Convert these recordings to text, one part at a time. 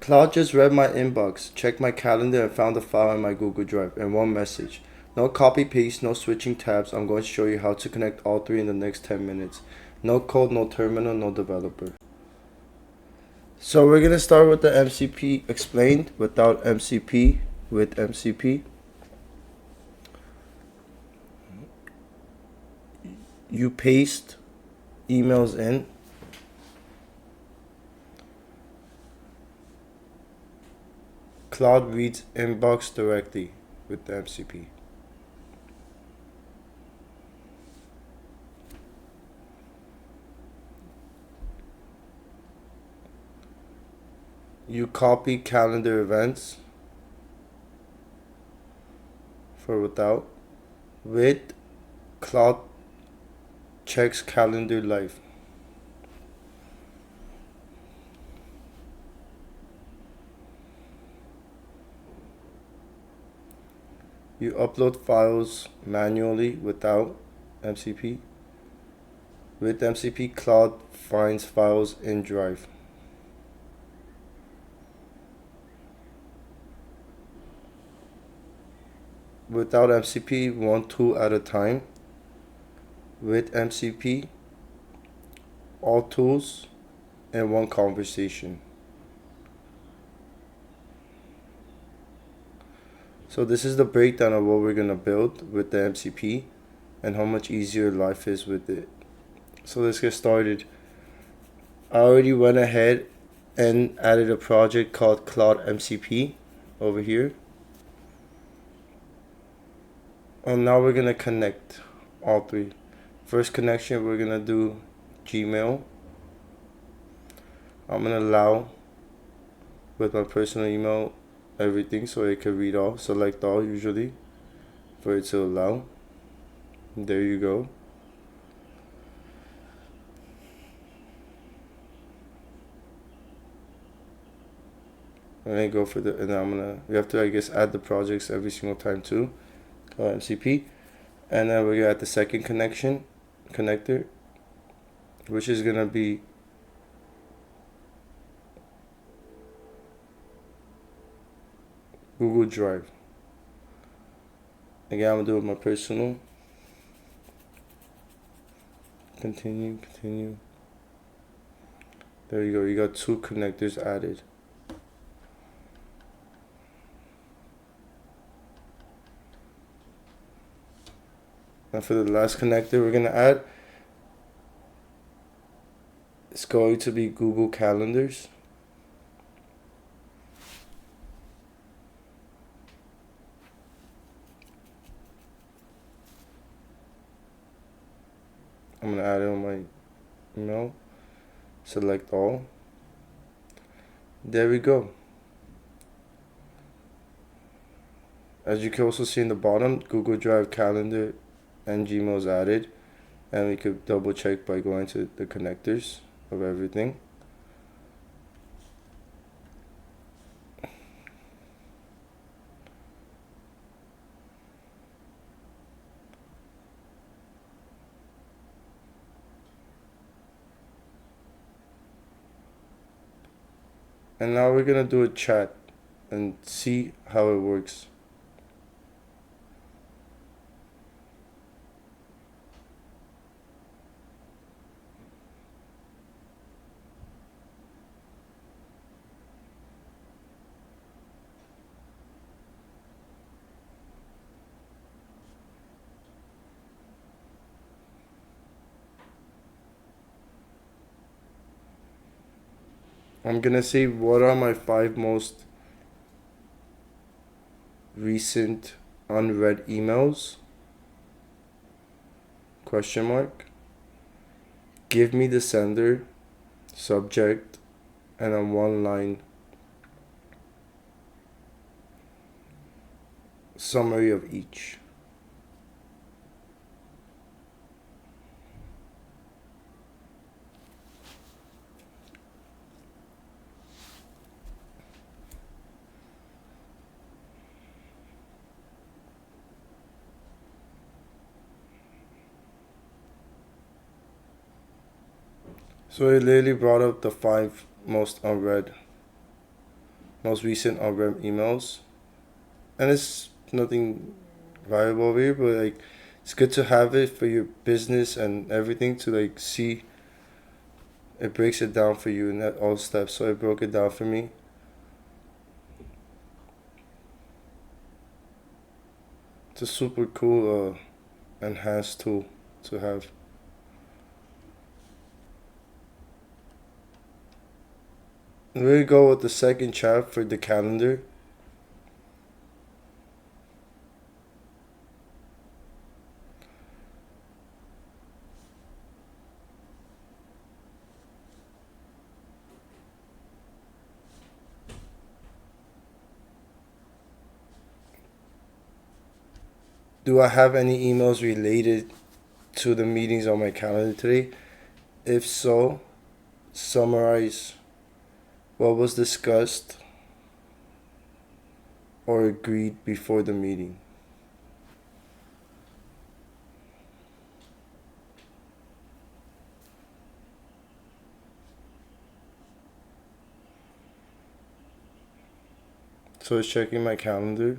Claude just read my inbox, checked my calendar, and found a file in my Google Drive and one message. No copy paste, no switching tabs. I'm going to show you how to connect all three in the next 10 minutes. No code, no terminal, no developer. So we're going to start with the MCP explained without MCP with MCP. You paste emails in. Claude reads inbox directly with the MCP. You copy calendar events for without. With Claude checks calendar live. You upload files manually without MCP. With MCP, Claude finds files in Drive. Without MCP, one tool at a time. With MCP, all tools and one conversation. So this is the breakdown of what we're going to build with the MCP and how much easier life is with it. So let's get started. I already went ahead and added a project called Claude MCP over here. And now we're going to connect all three. First connection, we're going to do Gmail. I'm going to allow with my personal email everything so it can read all. Select all usually for it to allow. There you go. And then go for the, and then we have to, I guess, add the projects every single time too. MCP. And then we're gonna add the second connector, which is gonna be Google Drive. Again, I'm gonna do it with my personal. Continue. There you go. You got two connectors added. Now for the last connector we're gonna add, it's going to be Google Calendars. I'm gonna add it on my email. Select all. There we go. As you can also see in the bottom, Google Drive, Calendar, and Gmail is added. And we could double check by going to the connectors of everything. And now we're gonna do a chat and see how it works. I'm gonna say what are my 5 most recent unread emails? Question mark. Give me the sender, subject, and a 1-line summary of each. So it literally brought up the 5 most unread. most recent unread emails. And it's nothing valuable over here, but like it's good to have it for your business and everything to like see. It breaks it down for you in that all steps. So it broke it down for me. It's a super cool enhanced tool to have. We're gonna go with the second chat for the calendar. Do I have any emails related to the meetings on my calendar today? If so, summarize what was discussed or agreed before the meeting. So it's checking my calendar.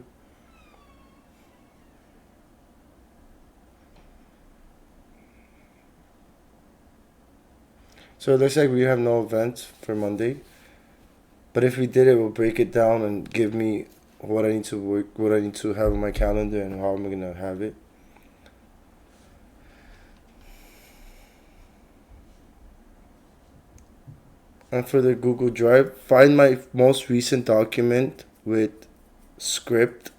So it looks like we have no event for Monday. But if we did, it will break it down and give me what I need to work, what I need to have on my calendar, and how I'm gonna have it. And for the Google Drive, find my most recent document with script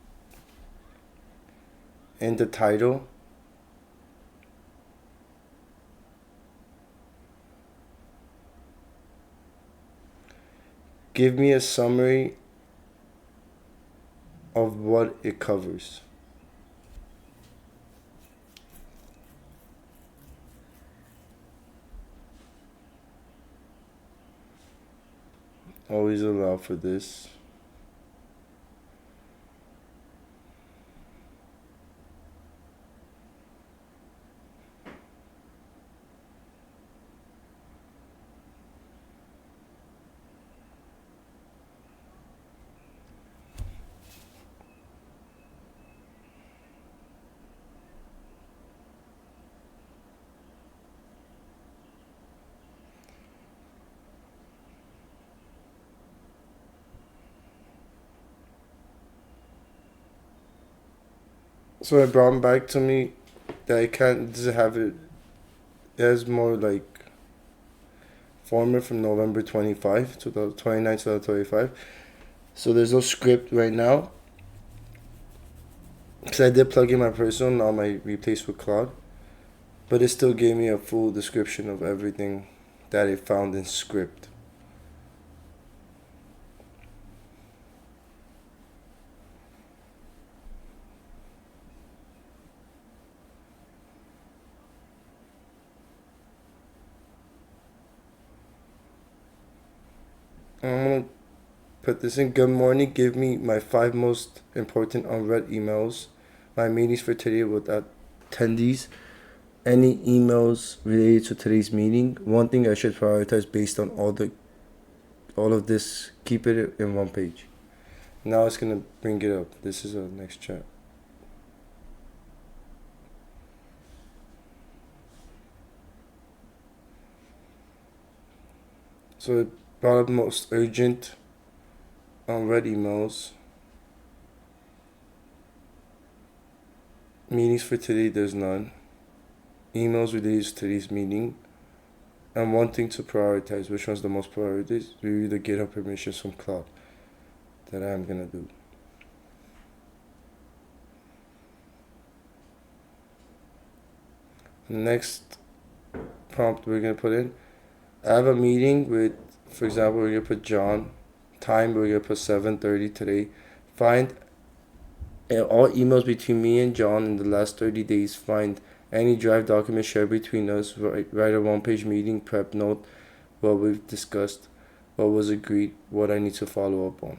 in the title. Give me a summary of what it covers. Always allow for this. So it brought back to me that I can't just have it. It has more like format from November 25, 2029, 2025. So there's no script right now. Because I did plug in my personal, now my replaced with Claude. But it still gave me a full description of everything that it found in script. I'm gonna put this in. Good morning. Give me my 5 most important unread emails. My meetings for today with attendees. Any emails related to today's meeting. One thing I should prioritize based on all of this. Keep it in one page. Now it's gonna bring it up. This is our next chat. So it brought up most urgent unread emails. Meetings for today, there's none. Emails related to today's meeting. And one thing to prioritize, which one's the most priorities? Review the GitHub permissions from Claude that I'm gonna do. Next prompt we're gonna put in. I have a meeting with, for example, we're gonna put John. Time we're gonna put 7:30 today. Find all emails between me and John in the last 30 days. Find any Drive document shared between us. Write a one-page meeting prep note, what we've discussed, what was agreed, what I need to follow up on.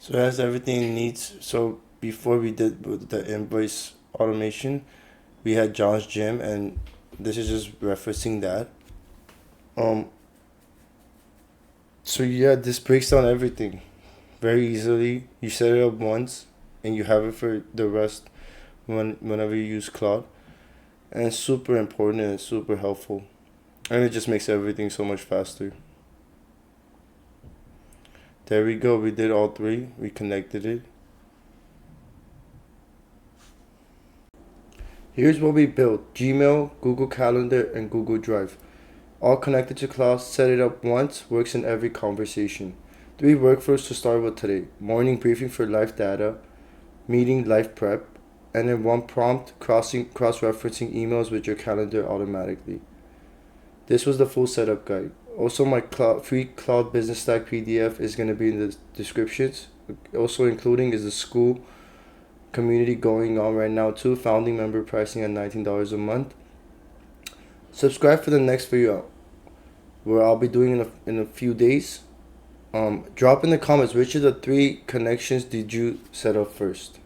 So it has everything it needs. So before we did the invoice automation, we had John's Gym, and this is just referencing that. So yeah, this breaks down everything very easily. You set it up once, and you have it for the rest whenever you use Claude, and it's super important and it's super helpful, and it just makes everything so much faster. There we go. We did all three. We connected it. Here's what we built: Gmail, Google Calendar, and Google Drive. All connected to Claude. Set it up once. Works in every conversation. 3 workflows to start with today: morning briefing for live data, meeting live prep, and then 1 prompt cross-referencing emails with your calendar automatically. This was the full setup guide. Also, my free Cloud Business Stack PDF is going to be in the descriptions. Also including is the Skool community going on right now too. Founding member pricing at $19 a month. Subscribe for the next video, where I'll be doing in a few days. Drop in the comments which of the 3 connections did you set up first.